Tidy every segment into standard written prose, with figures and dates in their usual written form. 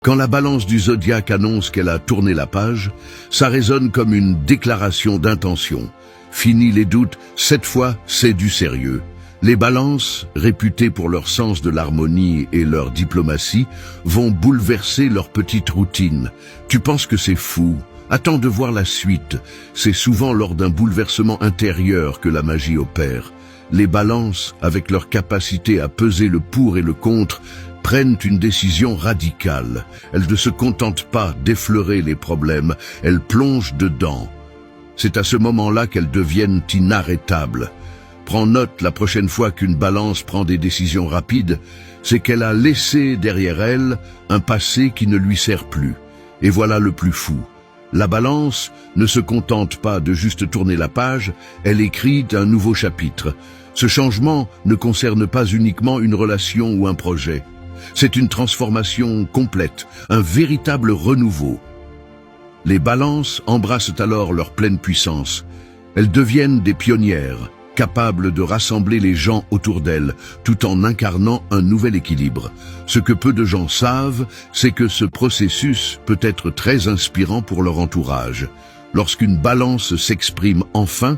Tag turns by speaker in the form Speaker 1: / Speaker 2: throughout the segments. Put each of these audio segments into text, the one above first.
Speaker 1: Quand la balance du zodiaque annonce qu'elle a tourné la page, ça résonne comme une déclaration d'intention. Fini les doutes, cette fois, c'est du sérieux. Les balances, réputées pour leur sens de l'harmonie et leur diplomatie, vont bouleverser leur petite routine. Tu penses que c'est fou? Attends de voir la suite. C'est souvent lors d'un bouleversement intérieur que la magie opère. Les balances, avec leur capacité à peser le pour et le contre, prennent une décision radicale. Elles ne se contentent pas d'effleurer les problèmes, elles plongent dedans. C'est à ce moment-là qu'elles deviennent inarrêtables. Prends note la prochaine fois qu'une balance prend des décisions rapides, c'est qu'elle a laissé derrière elle un passé qui ne lui sert plus. Et voilà le plus fou. La balance ne se contente pas de juste tourner la page, elle écrit un nouveau chapitre. Ce changement ne concerne pas uniquement une relation ou un projet. C'est une transformation complète, un véritable renouveau. Les balances embrassent alors leur pleine puissance. Elles deviennent des pionnières, capables de rassembler les gens autour d'elles, tout en incarnant un nouvel équilibre. Ce que peu de gens savent, c'est que ce processus peut être très inspirant pour leur entourage. Lorsqu'une balance s'exprime enfin,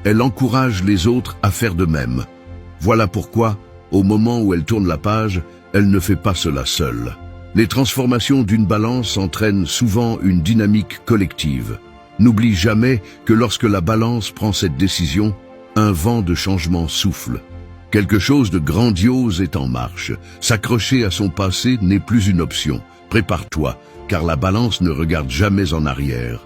Speaker 1: elle encourage les autres à faire de même. Voilà pourquoi, au moment où elle tourne la page, elle ne fait pas cela seule. Les transformations d'une balance entraînent souvent une dynamique collective. N'oublie jamais que lorsque la balance prend cette décision, un vent de changement souffle. Quelque chose de grandiose est en marche. S'accrocher à son passé n'est plus une option. Prépare-toi, car la balance ne regarde jamais en arrière.